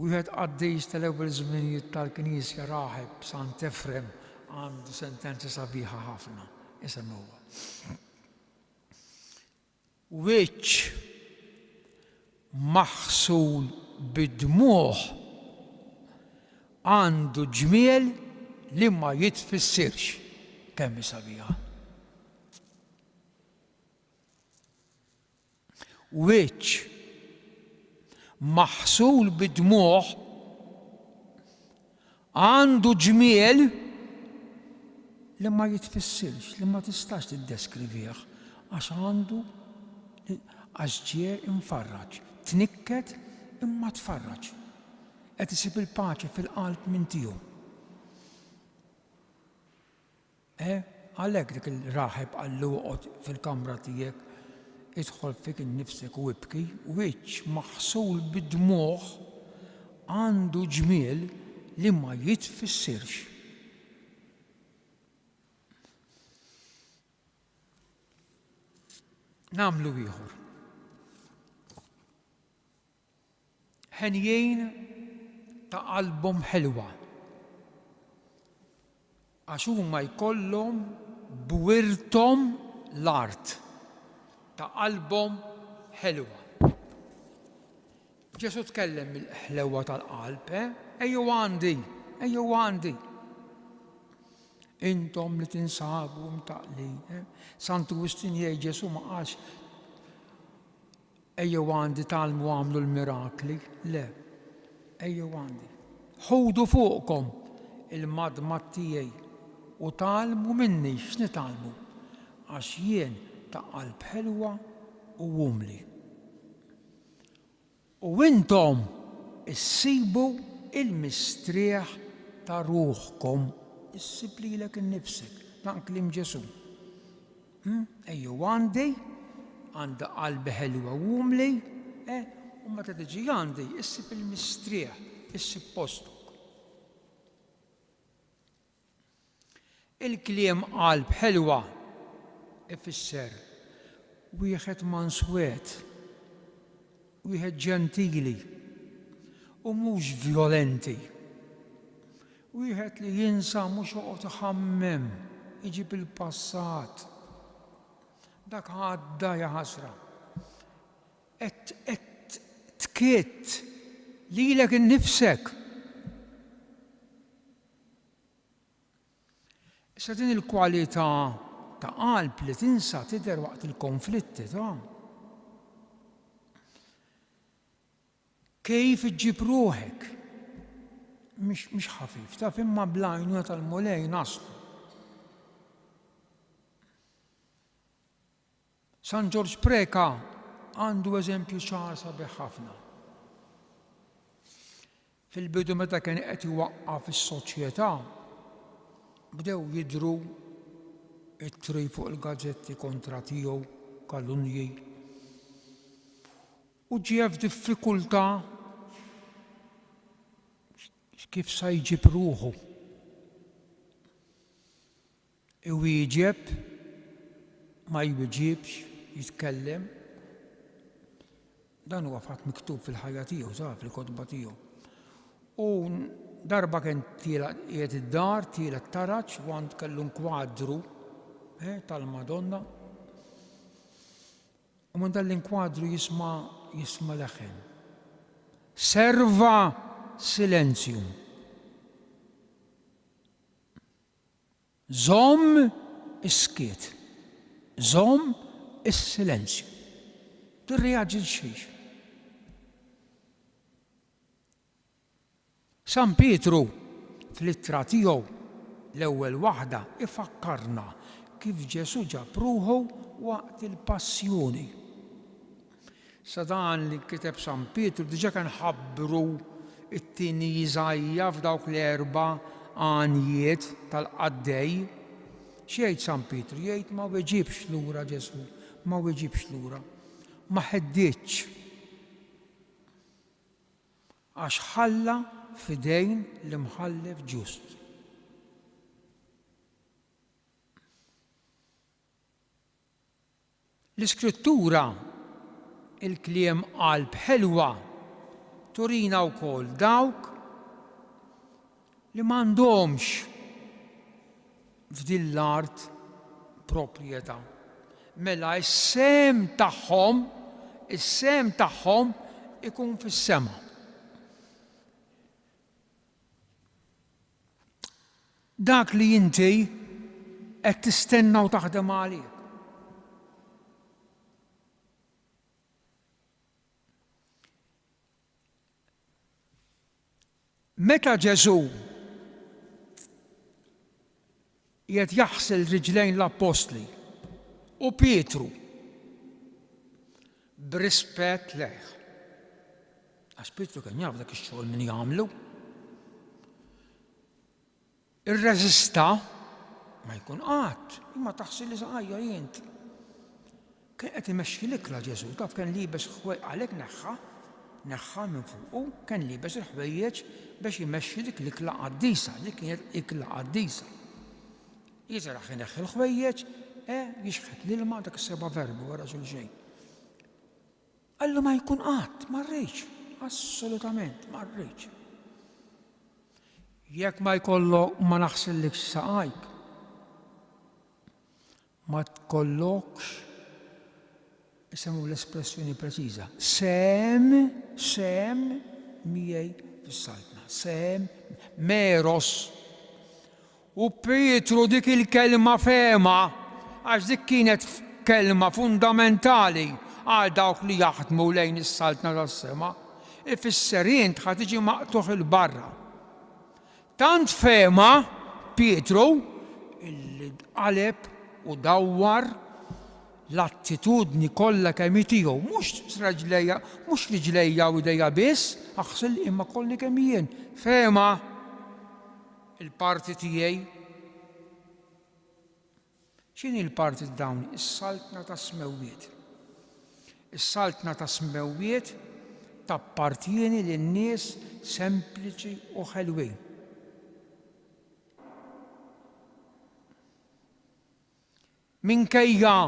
Wieħed qaddejs tal-ewwel żminijiet tal-Knisja raħeb Sant Efrem għandu sentenza sabiħa ħafna. isemmuha. Wiċċ maħsul bid-dmuħ għandu ġmiel li ma jitfissirx. Kemm sabiħa. Wiċċ maħsul bid-dmuħ għandu ġmiel li ma jitfissirx, li ma tistax tiddeskrivih, għax għandu għax ġie infarraġ, tnikket imma tfarraġ. Qed isib il-paċi fil-qalb minn tiegħu. Għalhekk dik il-raħeb qallu oqgħod fil-kamra tiegħek, idħol fik innifsek u ibki, wiċċ maħsul bid-dmuħ għandu ġmiel li ma jitfissirx. Nagħmlu ieħor. Ħenjien ta' qalbhom ħelwa. Għax huma jkollhom bwirthom l-art ta' qalbhom ħelwa. Ġesu tkellem mill-ħlewa tal-qalb, ejjew għandi. Intom li tinsabu mtaqli. Santu Agustin jgħid Ġesu ma qalx ejjew għandi talmu għamlu l-mirakli. Le, ejjew għandi. Ħudu fuqkom il-madmat tiegħi u talmu minni x'nitalmu għax jien ta' qalb ħelwa u umli. U intom issibu il-mistrieħ ta' ruħkom, issib lilek innifsek, dan kliem Ġesu. Ejjew għandi qalbi ħelwa u umli, u meta tiġi għandi issib il-mistrieħ, issib postok. Il-kliem qalb ħelwa ifisser wieħed manswet, wieħed ġentili u mhux violenti. Wieħed li jinsa mhux joqgħod iħammem, iġib il-passat. Dak għadda ja ħasra. Qed tkiett lilek innifsek. Issa din il-kwalità ta' qalb li tinsa tidher waqt il-konflitti ta' kif iġġib ruħek mhix ħafif, taf imma bl-għajnuna tal-mulej naslu. San George Preka għandu eżempju ċar sabiħ ħafna. Fil-bidu meta kien qed iwaqqaf is-soċjetà, bdew jidhru it-tri fuq il-gazzetti kontra tiegħu, kalunji. U ġie f'diffikultà kif sa jġib ruħu. Iwieġeb, ma jwieġibx, jitkellem. Dan huwa fatt miktub fil-ħajja tiegħu, saf fil-kotba tiegħu. U darba kien qiegħed id-dar, tielet taraġġ, u għand kellu nkwadru tal-Madonna. U minn dan l-inkwadru jisma' leħen. Serva silenzjum. Żomm is-skiet. Żomm is-silenzju. Tirreaġi xejn. San Pietru fl-ittra tiegħu l-ewwel waħda ifakkarna kif Ġesu ġab ruħu waqt il-passjoni. Sa dan li kiteb San Pietru diġà kien ħabbru it-tieni Iżajja f'dawk l-erba' għanijiet tal-qaddej. X'jgħid San Pietru? Jgħid ma weġibx lura Ġesu, ma weġibx lura. Ma ħeddiċ. Għax ħalla f'idejn l-imħallef ġust. L-Iskrittura, il-kliem qalb ħelwa, turina wkoll dawk li m'għandhomx f'din l-art proprjetà. Mela is-sem tagħhom ikun fis-sema. Dak li inti qed tistenna u taħdem għalih. Meta Ġesu qiegħed jaħsel riġlejn l-Apostli u Pietru b'rispett lejh. Għax Pietru kien jaf dak ix-xogħol min jagħmlu. Irreżista ma jkun qatt, imma taħsel li saqajja jient. Kien qed imexxi l-ikla Ġesu, taf kien libes għalhekk neħħa minn fuqu, kien libes il-ħwejjeġ biex imexxi dik l-ikla qaddisa, dik kienet ikla qaddisa. Jiżraħ ineħħi l-ħwejjeġ, jixħet l-ilma dak is-seba' verbu wara xul xejn. Qallu ma jkun qatt, ma rridx, assolutament ma rridx. Jekk ma jkollok ma naħsillikx saqajk, ma tkollokx isemmu l-espressjoni preċiża. Sem miegħi fis-saltna. Sem meros. U Pietru dik il-kelma fema, għax dik kienet kelma fundamentali għal dawk li jaħdmu lejn is-saltna tas-sema, ifisser int ħad tiġi maqtuħ il-barra. Tant fema Pietru illi qaleb u dawwar l-attitudni kollha kemm tiegħu, mhux riġlejja u idejja biss, aħsel imma kollni kemm jien. Fema il-parti tiegħi. X'inhi l-parti dawn? Is-saltna tas-smewwiet. Is-saltna tas-smewwiet tappartieni lin-nies sempliċi u ħelwin. Minkejja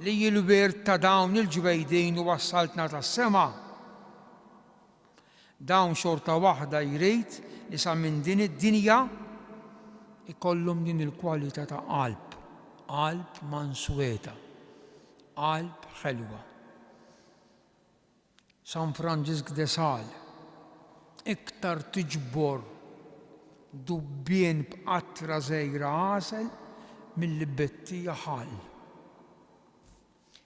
li l-wirt ta' dawn il-ġwejdin u was-saltna tas-sema, dawn xorta waħda jrid li sa minn din id-dinja ikollhom din il-kwalità ta' qalb mansweta, qalb ħelwa. San Franġisk de Sales, iktar tiġbor dubbien b'qatra żgħira għasel milli bettija ħal.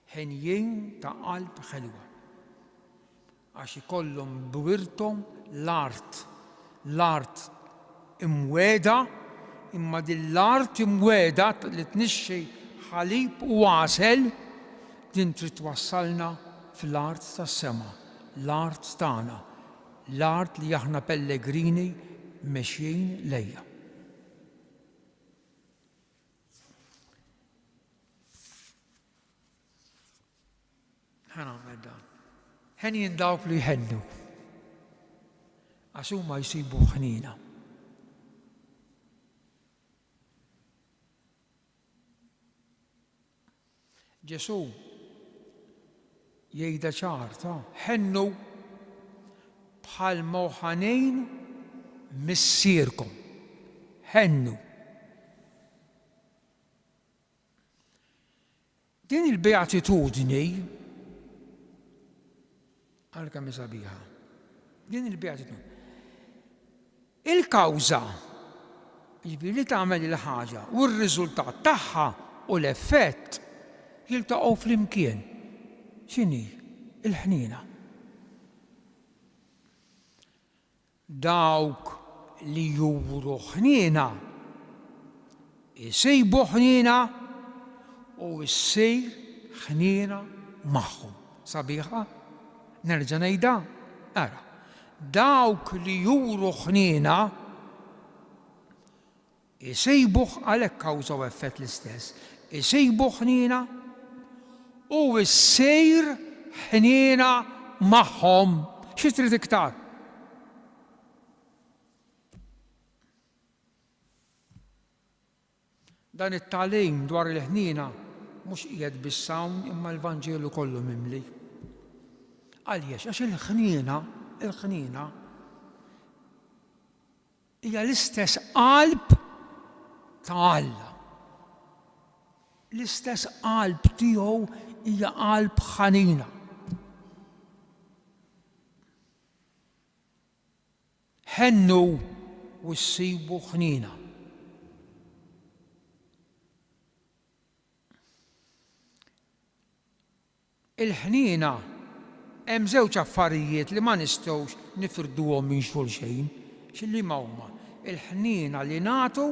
Ħenjien ta' qalb ħelwa. Għax ikollhom b'wirthom l-art imweda, imma din l-art imweda li tnixxi ħalib u għasel din trid twassalna fl-art tas-sema, l-art tagħna, l-art li aħna pellegrini mexjin lejha. Ħanagħmel dan. Ħenjin dawk li jħennu għax huma jsibu ħnina. Ġesu jgħidha ċarta, ħennu bħal ħanejn missierkom. Ħennu. Din il-beatitudni għal-kemm sabiħa. Din il-beatitudni. Il-kawża li tagħmel il-ħaġa u r-riżultat tagħha u l-effett jiltaqgħu flimkien. X'inhi? Il-ħnina. Dawk li juru ħnina jsejbu ħnina u ssir ħnina magħhom. Sabiħa? Nerġa' ngħidha? Ara. Dawk li juru ħnina jsejbu għalhekk kawża u effett l-istess. Jsejbu ħnina u ssir ħnina magħhom. Xi trid iktar? Dan it-tagħlim dwar il-ħnina mhux qiegħed bis-sawn imma l-Vanġelu kollu mimli. Għaliex għax il-ħnina hija l-istess qalb ta' Alla. L-istess qalb tiegħu hija qalb ħanina. Ħennu u ssibu ħnina. Il-ħnina hemm żewġ affarijiet li ma nistgħux nifirduhom minn xulxejn, x'illi ma huma il-ħnina li nagħtu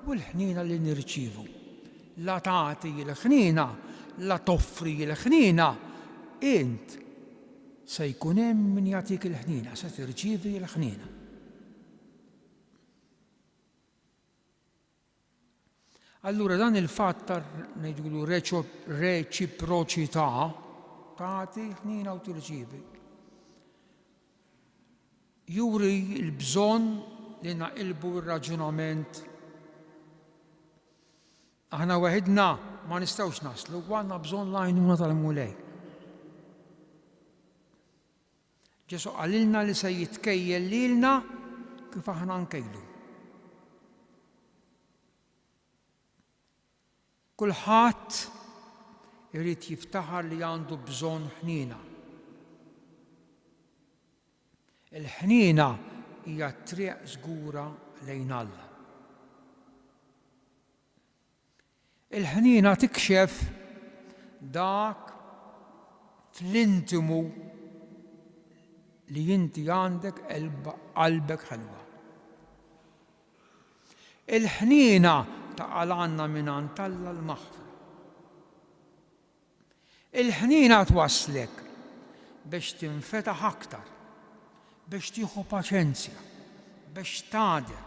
u l-ħnina li nirċievu. La tagħti l-ħnina, la toffri l-ħnina, int se jkun hemm min jagħtik il-ħnina, se tirċievi l-ħnina. Allura dan il-fatt ta' ngħidulu reċiproċità tagħti ħnina u tirċievi. Juri l-bżonn li naqilbu r-raġunament. Aħna waħedna ma nistgħux naslu, għandna bżonn l-għajnuna tal-Mulej. Ġesu qalilna li se jitkejjel lilna kif aħna nkejlu. Kulħadd irid jiftaħar li għandu bżonn ħnina. Il-ħnina hija triq żgura lejn Alla. Il-ħnina tikxef dak fl-intimu li inti għandek qalbek ħelwa. Il-ħnina taqal għandna mingħand Alla l-maħfra. Il-ħnina twaslek biex tinfetaħ aktar, biex tieħu paċenzja, biex tgħader,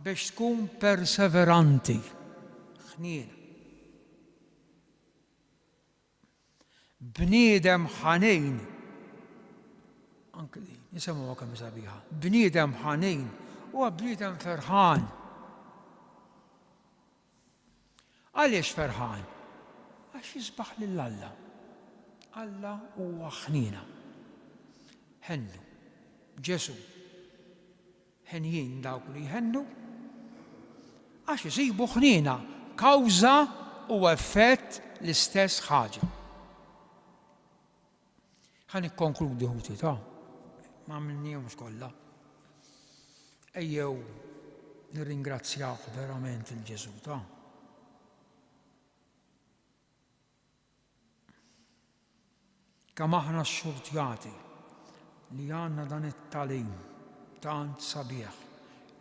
biex tkun perseveranti. Ħnina. Bniedem ħanejn, anke li nisimgħuha kemm sabiħa, bniedem ħanejn huwa bniedem ferħan. Għaliex ferħan? Għax jisbaħ lil Alla. Alla huwa ħnina. Ħennu. Ġesu. Ħenjin dawk li jħennu għax isibu ħnina, kawża u effett l-istess ħaġa. Ħa nikkonkludi ħuti ta' ma għamilniehomx kollha. Ejjew nirringrazzjah verament il-Ġesu ta'. Kemm aħna x-xurtjati li għandna dan it-tagħlim tant sabiħ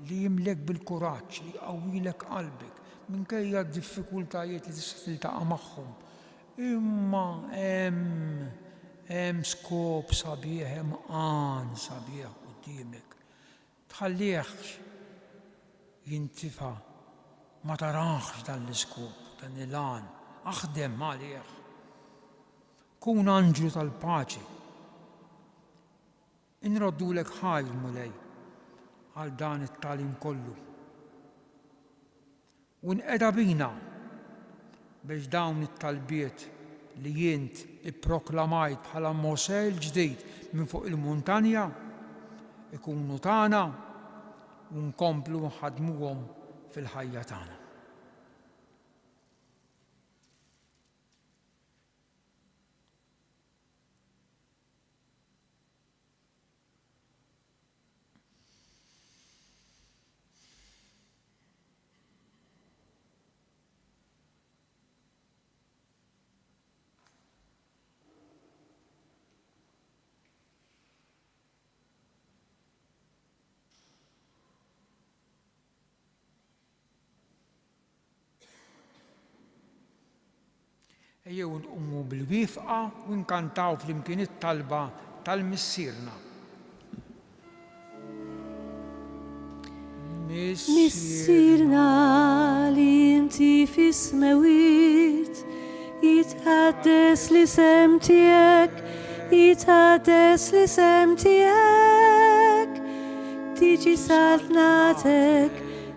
li jimlek bil-kuraġġ li jqawwilek qalbek minkejja d-diffikultajiet li tista' tiltaqa' magħhom. Imma hemm skop sabiħ, hemm għan sabiħ quddiemek. Tħallihx jintifa' ma taraħx dan l-iskop, dan il-għan, aħdem għalih. Kun anġlu tal-paċi. Inroddulek ħajr Mulej għal dan it-tagħlim kollu. U nqeda bina biex dawn it-talbiet li jint ipproklamajt bħala Mosè l-ġdid minn fuq il-muntanja ikunu tagħna u nkomplu nħaddmuhom fil-ħajja tagħna. Ejjew nqumu bil-wifqa u nkantaw flimkien it-talba tal-missierna. Missierna li inti fis-smawiet, jitħaddes l-isem tiegħek, jitħaddes l-isem tiegħek, tiġi saltnatek,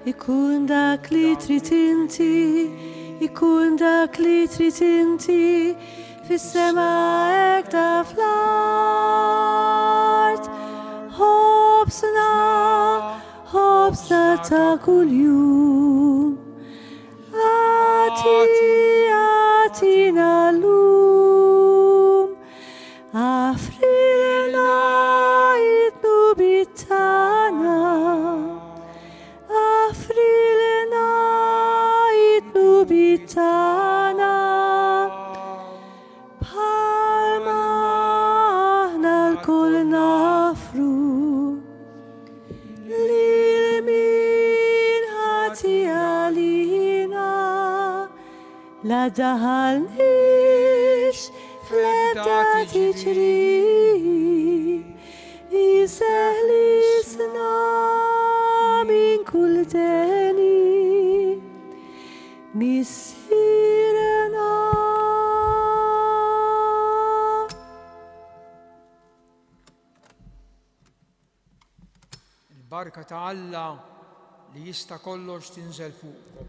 ikun dak li trid inti, ikun dak li trid inti, fis-sema hekk ta' fl-art. Ħobsna ta' kuljum, għati nofru lil min ħati għalina la daħalniex fl-ebda tiġri jiseħlisna min kull deni missirna. Il-barka ta' Alla li jista' kollox tinżel fuqkom.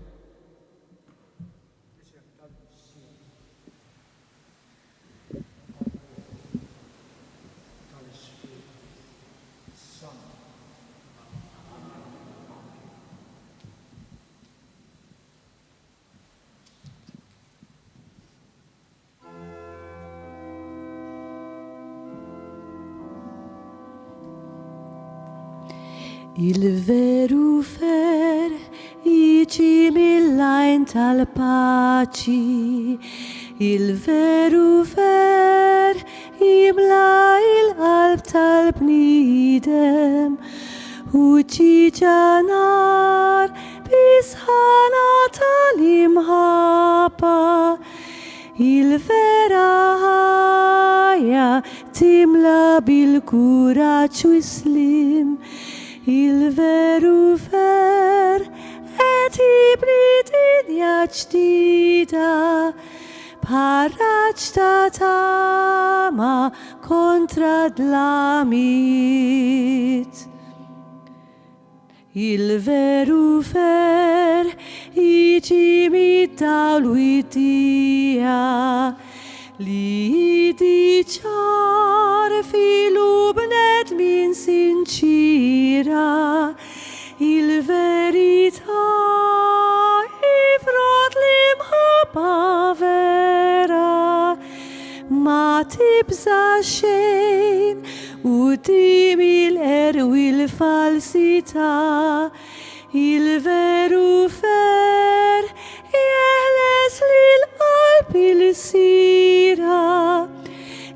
Il-veru fer jiġi mill-lajn tal-paċi, il-veru fer jimla il-qalb tal-bniedem u ġiġanar bisħana tal-imħabba. Il-vera ħajja timla bil-kuraġġ u islim, il-veru fer et jibni dinja ġdida b'ħarraġġ ta' tama kontra dlamit. Il-veru fer jiġi mid-dawl widdija li diċar filu bnedmin sinċira, il-verità ifrod l-imħabba vera ma tibża xejn quddiem il-erwi l-falsità. Il-veru fer jeħles lil-qalb il-sira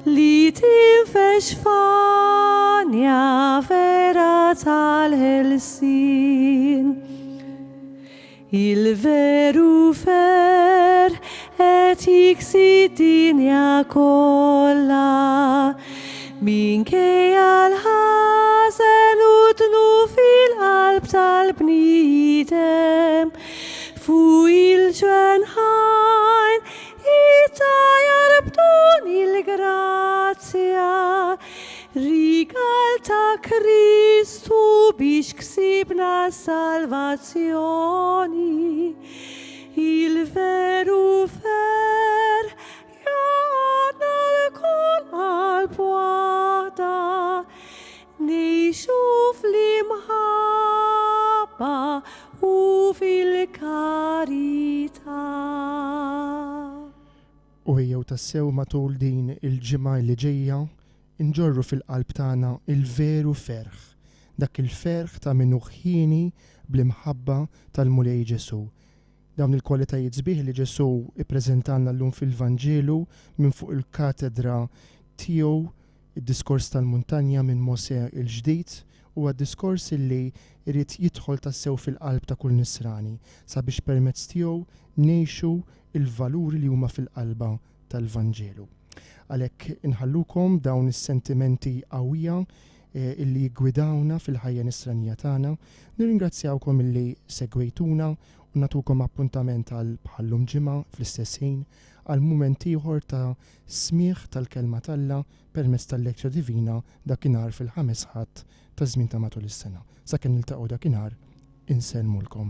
li tinfex fanja vera tal-ħelsin. Il-veru fer et jiksi dinja kolla minkejja l-ħażen u dnu fil-qalb tal-bniedem fuq il-ġenħajn jitajar b'dun il-grazzja rigal ta' Kristu biex ksibna salvazzjoni. Il-veru fer jgħadna l-kull qalb waħda nejxu fl-imħabba u fil-karità. U ejjew tassew matul din il-ġimgħa li ġejja inġorru fil-qalb tagħna il-veru ferħ, dak il-ferħ ta' min uħħini bl-imħabba tal-Mulej Ġesu. Dawn il-kwalitajiet sbieħ li Ġesu ippreżentalna llum fil-Vanġelu minn fuq il-katedra tiegħu, id-diskors tal-muntanja minn Mosè il-ġdid huwa diskors li jrid jidħol tassew fil-qalb ta' kull nisrani sabiex permezz tiegħu ngħixu il-valuri li huma fil-qalba tal-Vanġelu. Għalhekk inħallukom dawn is-sentimenti qawwija illi jgwidawna fil-ħajja nisranija tagħna. Nirringrazzjawkom illi segwejtuna u natukom appuntament għal bħallum ġimgħa fl-istess ħin għal mument ieħor ta' smigħ tal-kelma tAlla permezz tal-Lektja Divina dakinhar fil-ħames ħadd ta' żmien ta' matul is-sena. Sakemm niltaqgħu dakinhar, insellmulkom.